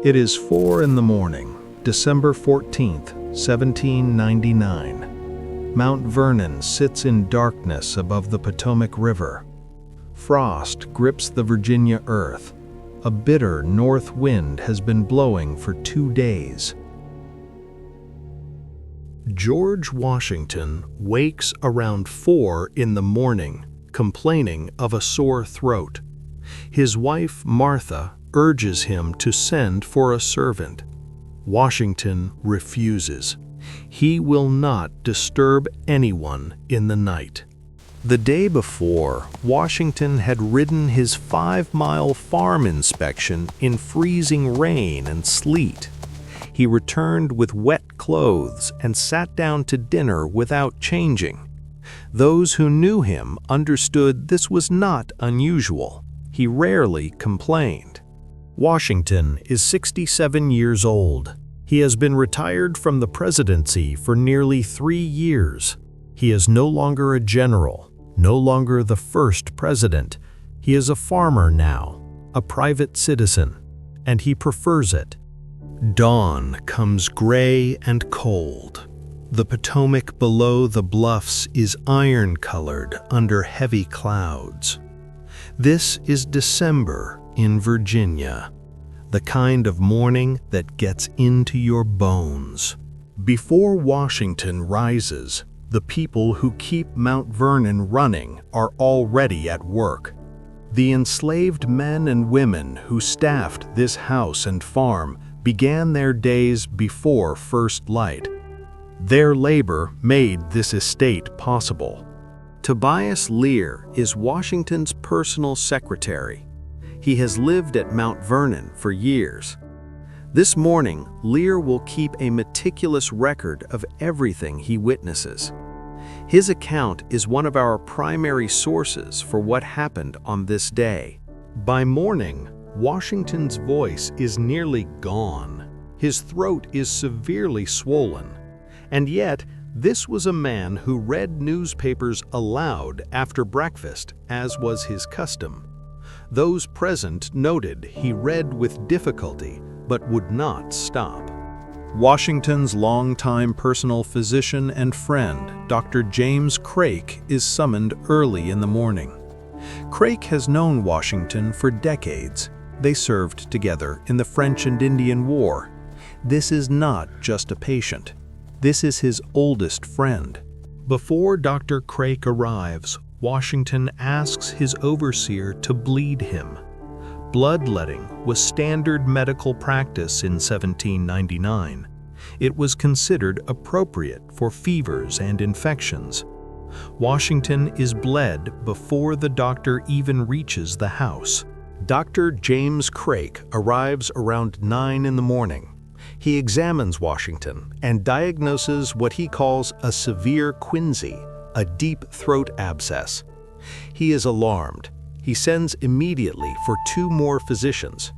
It is 4 in the morning, December 14th, 1799. Mount Vernon sits in darkness above the Potomac River. Frost grips the Virginia earth. A bitter north wind has been blowing for 2 days. George Washington wakes around 4 in the morning, complaining of a sore throat. His wife, Martha, urges him to send for a servant. Washington refuses. He will not disturb anyone in the night. The day before, Washington had ridden his 5-mile farm inspection in freezing rain and sleet. He returned with wet clothes and sat down to dinner without changing. Those who knew him understood this was not unusual. He rarely complained. Washington is 67 years old. He has been retired from the presidency for nearly 3 years. He is no longer a general, no longer the first president. He is a farmer now, a private citizen, and he prefers it. Dawn comes gray and cold. The Potomac below the bluffs is iron-colored under heavy clouds. This is December in Virginia, the kind of morning that gets into your bones. Before Washington rises, the people who keep Mount Vernon running are already at work. The enslaved men and women who staffed this house and farm began their days before first light. Their labor made this estate possible. Tobias Lear is Washington's personal secretary. He has lived at Mount Vernon for years. This morning, Lear will keep a meticulous record of everything he witnesses. His account is one of our primary sources for what happened on this day. By morning, Washington's voice is nearly gone. His throat is severely swollen. And yet, this was a man who read newspapers aloud after breakfast, as was his custom. Those present noted he read with difficulty, but would not stop. Washington's longtime personal physician and friend, Dr. James Craik, is summoned early in the morning. Craik has known Washington for decades. They served together in the French and Indian War. This is not just a patient. This is his oldest friend. Before Dr. Craik arrives, Washington asks his overseer to bleed him. Bloodletting was standard medical practice in 1799. It was considered appropriate for fevers and infections. Washington is bled before the doctor even reaches the house. Dr. James Craik arrives around 9 in the morning. He examines Washington and diagnoses what he calls a severe quinsy, a deep throat abscess. He is alarmed. He sends immediately for 2 more physicians.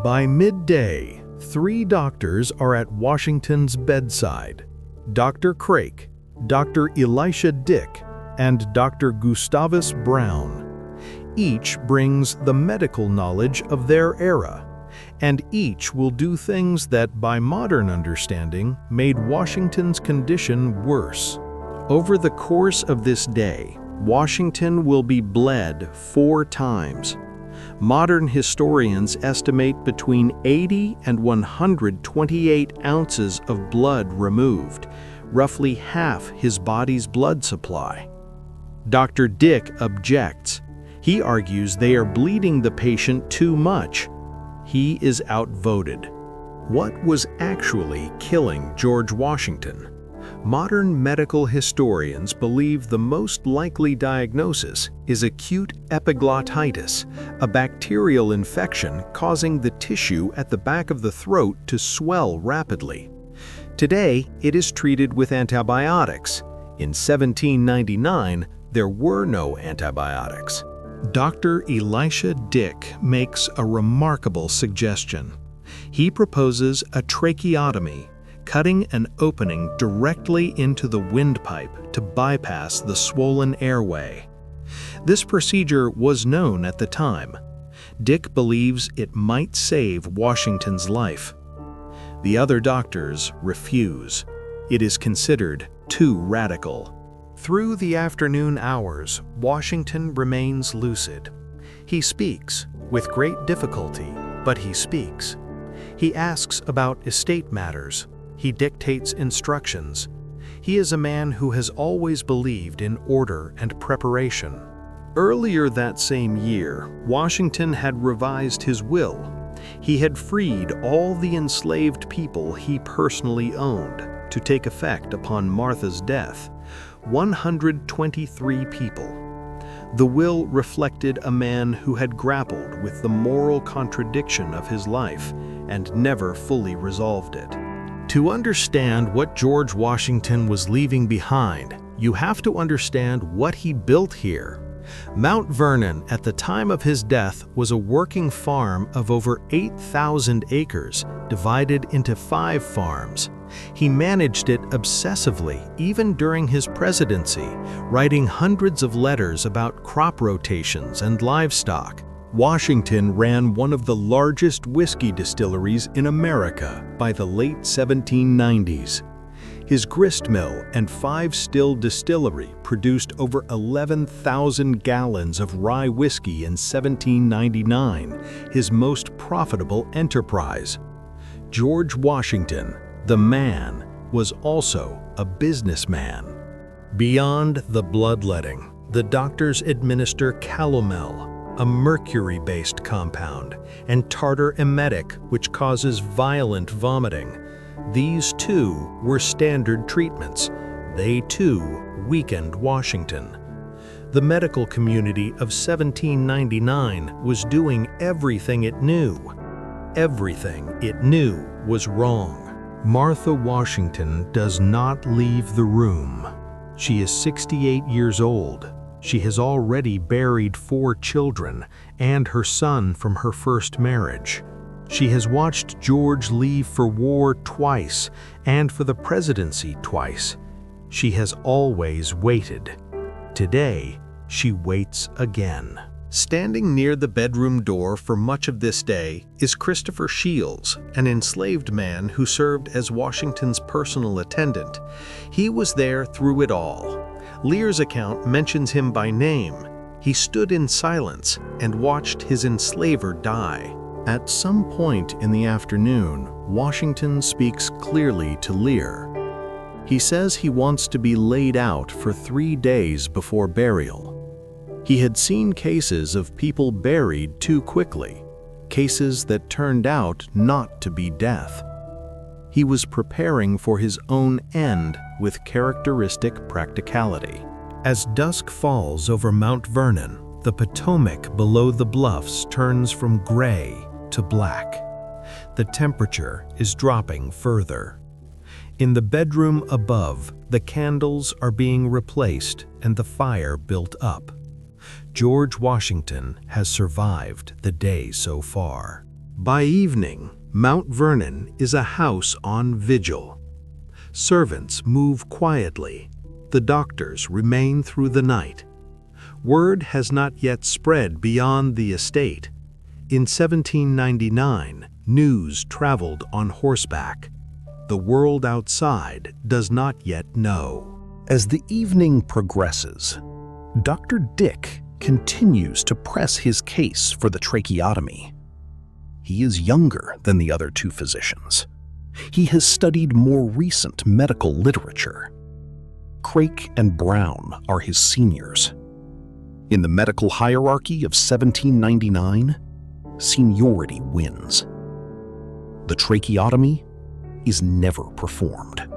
By midday, 3 doctors are at Washington's bedside: Dr. Craik, Dr. Elisha Dick, and Dr. Gustavus Brown. Each brings the medical knowledge of their era, and each will do things that, by modern understanding, made Washington's condition worse. Over the course of this day, Washington will be bled 4 times. Modern historians estimate between 80 and 128 ounces of blood removed, roughly half his body's blood supply. Dr. Dick objects. He argues they are bleeding the patient too much. He is outvoted. What was actually killing George Washington? Modern medical historians believe the most likely diagnosis is acute epiglottitis, a bacterial infection causing the tissue at the back of the throat to swell rapidly. Today, it is treated with antibiotics. In 1799, there were no antibiotics. Dr. Elisha Dick makes a remarkable suggestion. He proposes a tracheotomy, cutting an opening directly into the windpipe to bypass the swollen airway. This procedure was known at the time. Dick believes it might save Washington's life. The other doctors refuse. It is considered too radical. Through the afternoon hours, Washington remains lucid. He speaks, with great difficulty, but he speaks. He asks about estate matters. He dictates instructions. He is a man who has always believed in order and preparation. Earlier that same year, Washington had revised his will. He had freed all the enslaved people he personally owned, to take effect upon Martha's death, 123 people. The will reflected a man who had grappled with the moral contradiction of his life and never fully resolved it. To understand what George Washington was leaving behind, you have to understand what he built here. Mount Vernon, at the time of his death, was a working farm of over 8,000 acres, divided into 5 farms. He managed it obsessively, even during his presidency, writing hundreds of letters about crop rotations and livestock. Washington ran one of the largest whiskey distilleries in America by the late 1790s. His grist mill and 5-still distillery produced over 11,000 gallons of rye whiskey in 1799, his most profitable enterprise. George Washington, the man, was also a businessman. Beyond the bloodletting, the doctors administer calomel, a mercury-based compound, and tartar emetic, which causes violent vomiting. These too were standard treatments. They too weakened Washington. The medical community of 1799 was doing everything it knew. Everything it knew was wrong. Martha Washington does not leave the room. She is 68 years old. She has already buried 4 children and her son from her first marriage. She has watched George leave for war twice and for the presidency twice. She has always waited. Today, she waits again. Standing near the bedroom door for much of this day is Christopher Shields, an enslaved man who served as Washington's personal attendant. He was there through it all. Lear's account mentions him by name. He stood in silence and watched his enslaver die. At some point in the afternoon, Washington speaks clearly to Lear. He says he wants to be laid out for 3 days before burial. He had seen cases of people buried too quickly, cases that turned out not to be death. He was preparing for his own end with characteristic practicality. As dusk falls over Mount Vernon, the Potomac below the bluffs turns from gray to black. The temperature is dropping further. In the bedroom above, the candles are being replaced and the fire built up. George Washington has survived the day so far. By evening, Mount Vernon is a house on vigil. Servants move quietly. The doctors remain through the night. Word has not yet spread beyond the estate. In 1799, news traveled on horseback. The world outside does not yet know. As the evening progresses, Dr. Dick continues to press his case for the tracheotomy. He is younger than the other 2 physicians. He has studied more recent medical literature. Craik and Brown are his seniors. In the medical hierarchy of 1799, seniority wins. The tracheotomy is never performed.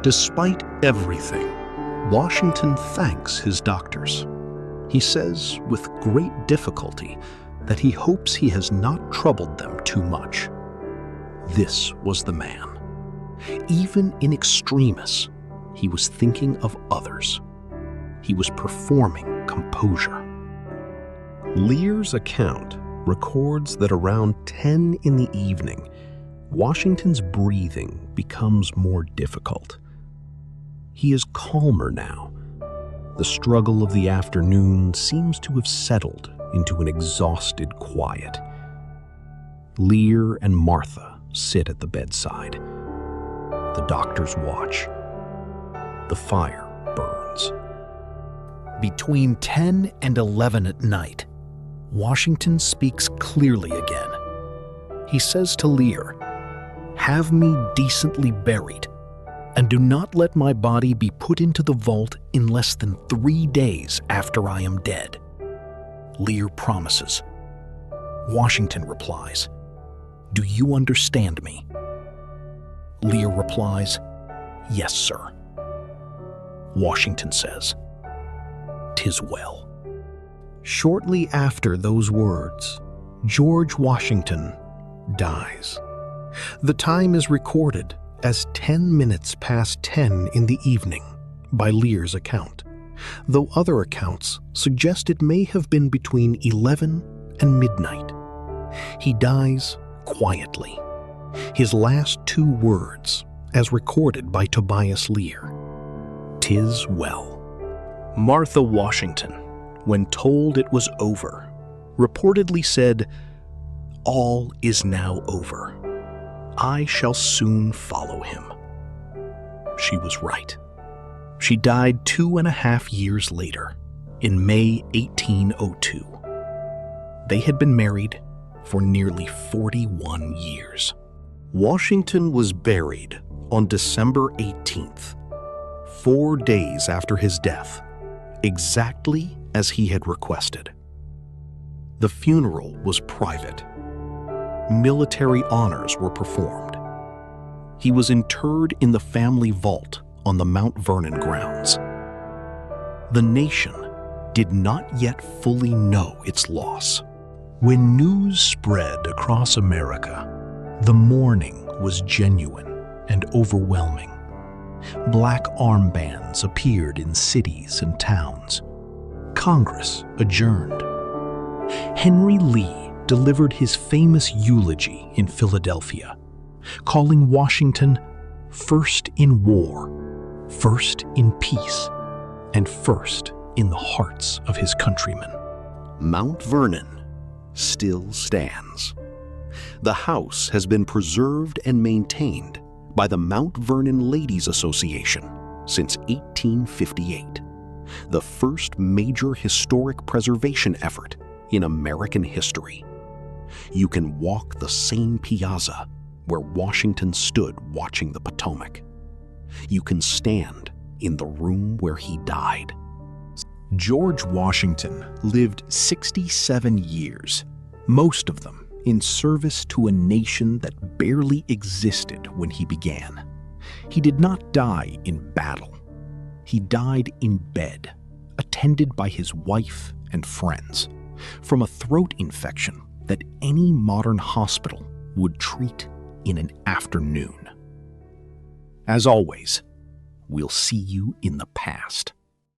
Despite everything, Washington thanks his doctors. He says with great difficulty that he hopes he has not troubled them too much. This was the man. Even in extremis, he was thinking of others. He was performing composure. Lear's account records that around 10 in the evening, Washington's breathing becomes more difficult. He is calmer now. The struggle of the afternoon seems to have settled into an exhausted quiet. Lear and Martha sit at the bedside. The doctors watch. The fire burns. Between 10 and 11 at night, Washington speaks clearly again. He says to Lear, "Have me decently buried, and do not let my body be put into the vault in less than 3 days after I am dead." Lear promises. Washington replies, "Do you understand me?" Lear replies, "Yes, sir." Washington says, "'Tis well." Shortly after those words, George Washington dies. The time is recorded as 10 minutes past 10 in the evening by Lear's account, though other accounts suggest it may have been between 11 and midnight. He dies quietly. His last 2 words, as recorded by Tobias Lear, "'Tis well." Martha Washington, when told it was over, reportedly said, "All is now over. I shall soon follow him." She was right. She died 2.5 years later, in May 1802. They had been married for nearly 41 years. Washington was buried on December 18th, 4 days after his death, exactly as he had requested. The funeral was private. Military honors were performed. He was interred in the family vault on the Mount Vernon grounds. The nation did not yet fully know its loss. When news spread across America, the mourning was genuine and overwhelming. Black armbands appeared in cities and towns. Congress adjourned. Henry Lee delivered his famous eulogy in Philadelphia, calling Washington first in war, first in peace, and first in the hearts of his countrymen. Mount Vernon still stands. The house has been preserved and maintained by the Mount Vernon Ladies Association since 1858, the first major historic preservation effort in American history. You can walk the same piazza where Washington stood watching the Potomac. You can stand in the room where he died. George Washington lived 67 years, most of them in service to a nation that barely existed when he began. He did not die in battle. He died in bed, attended by his wife and friends, from a throat infection that any modern hospital would treat in an afternoon. As always, we'll see you in the past.